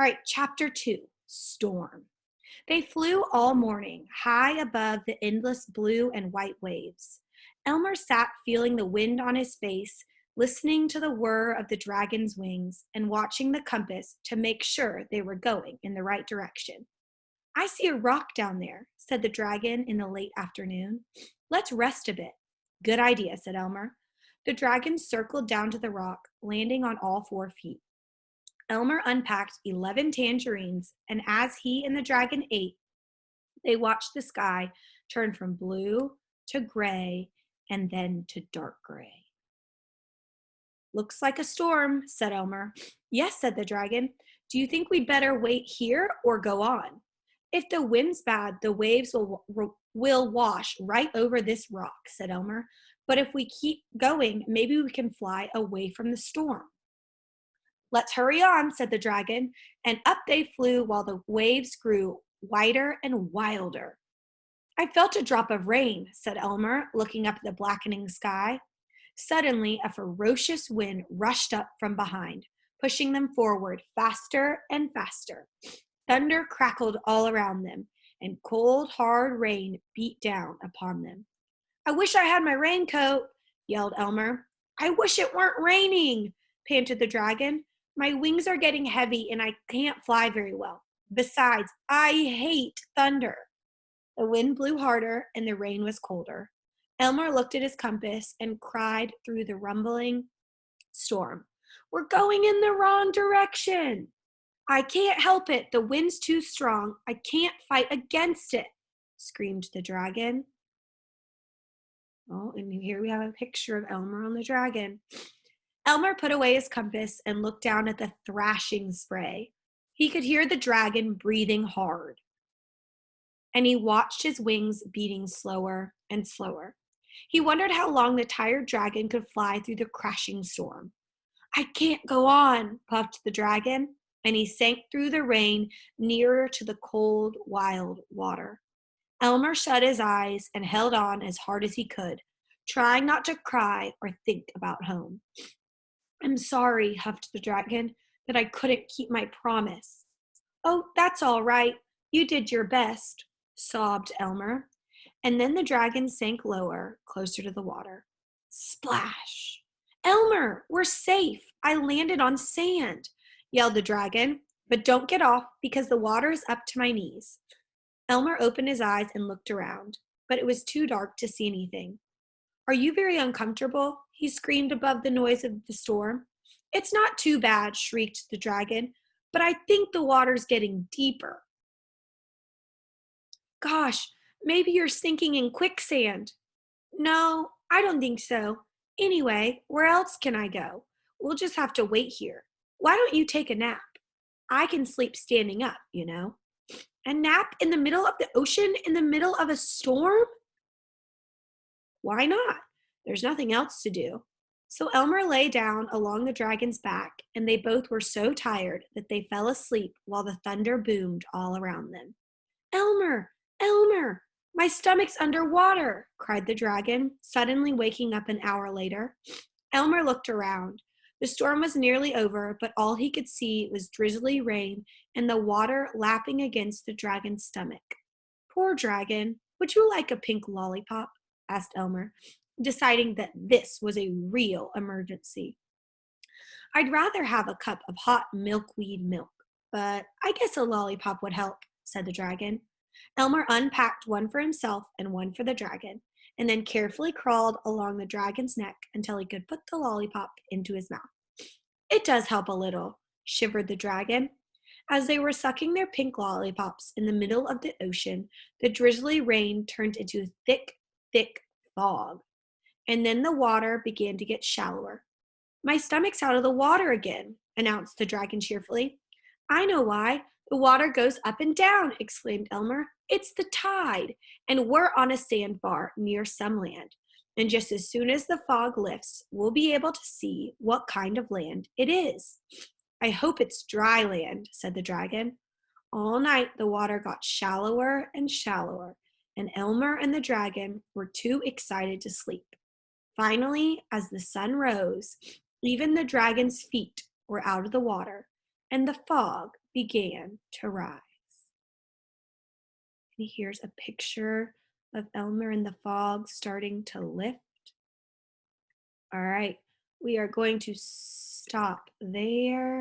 All right, chapter 2, Storm. They flew all morning, high above the endless blue and white waves. Elmer sat feeling the wind on his face, listening to the whir of the dragon's wings, and watching the compass to make sure they were going in the right direction. I see a rock down there, said the dragon in the late afternoon. Let's rest a bit. Good idea, said Elmer. The dragon circled down to the rock, landing on all 4 feet. Elmer unpacked 11 tangerines, and as he and the dragon ate, they watched the sky turn from blue to gray and then to dark gray. Looks like a storm, said Elmer. Yes, said the dragon. Do you think we'd better wait here or go on? If the wind's bad, the waves will wash right over this rock, said Elmer. But if we keep going, maybe we can fly away from the storm. Let's hurry on, said the dragon, and up they flew while the waves grew wider and wilder. I felt a drop of rain, said Elmer, looking up at the blackening sky. Suddenly, a ferocious wind rushed up from behind, pushing them forward faster and faster. Thunder crackled all around them, and cold, hard rain beat down upon them. I wish I had my raincoat, yelled Elmer. I wish it weren't raining, panted the dragon. My wings are getting heavy and I can't fly very well. Besides, I hate thunder. The wind blew harder and the rain was colder. Elmer looked at his compass and cried through the rumbling storm, We're going in the wrong direction. I can't help it. The wind's too strong. I can't fight against it, screamed the dragon. Oh, and here we have a picture of Elmer on the dragon. Elmer put away his compass and looked down at the thrashing spray. He could hear the dragon breathing hard, and he watched his wings beating slower and slower. He wondered how long the tired dragon could fly through the crashing storm. I can't go on, puffed the dragon, and he sank through the rain nearer to the cold, wild water. Elmer shut his eyes and held on as hard as he could, trying not to cry or think about home. I'm sorry, huffed the dragon, that I couldn't keep my promise. Oh, that's all right. You did your best, sobbed Elmer. And then the dragon sank lower, closer to the water. Splash! Elmer, we're safe. I landed on sand, yelled the dragon. But don't get off because the water is up to my knees. Elmer opened his eyes and looked around, but it was too dark to see anything. Are you very uncomfortable? He screamed above the noise of the storm. It's not too bad, shrieked the dragon, but I think the water's getting deeper. Gosh, maybe you're sinking in quicksand. No, I don't think so. Anyway, where else can I go? We'll just have to wait here. Why don't you take a nap? I can sleep standing up, you know. A nap in the middle of the ocean, in the middle of a storm? Why not? There's nothing else to do. So Elmer lay down along the dragon's back, and they both were so tired that they fell asleep while the thunder boomed all around them. Elmer! Elmer! My stomach's underwater, cried the dragon, suddenly waking up an hour later. Elmer looked around. The storm was nearly over, but all he could see was drizzly rain and the water lapping against the dragon's stomach. Poor dragon, would you like a pink lollipop? Asked Elmer, deciding that this was a real emergency. I'd rather have a cup of hot milkweed milk, but I guess a lollipop would help, said the dragon. Elmer unpacked one for himself and one for the dragon, and then carefully crawled along the dragon's neck until he could put the lollipop into his mouth. It does help a little, shivered the dragon. As they were sucking their pink lollipops in the middle of the ocean, the drizzly rain turned into thick, thick fog, and then the water began to get shallower. My stomach's out of the water again, announced the dragon cheerfully. I know why. The water goes up and down, exclaimed Elmer. It's the tide, and we're on a sandbar near some land. And just as soon as the fog lifts, we'll be able to see what kind of land it is. I hope it's dry land, said the dragon. All night the water got shallower and shallower, and Elmer and the dragon were too excited to sleep. Finally, as the sun rose, even the dragon's feet were out of the water, and the fog began to rise. And here's a picture of Elmer in the fog starting to lift. All right, we are going to stop there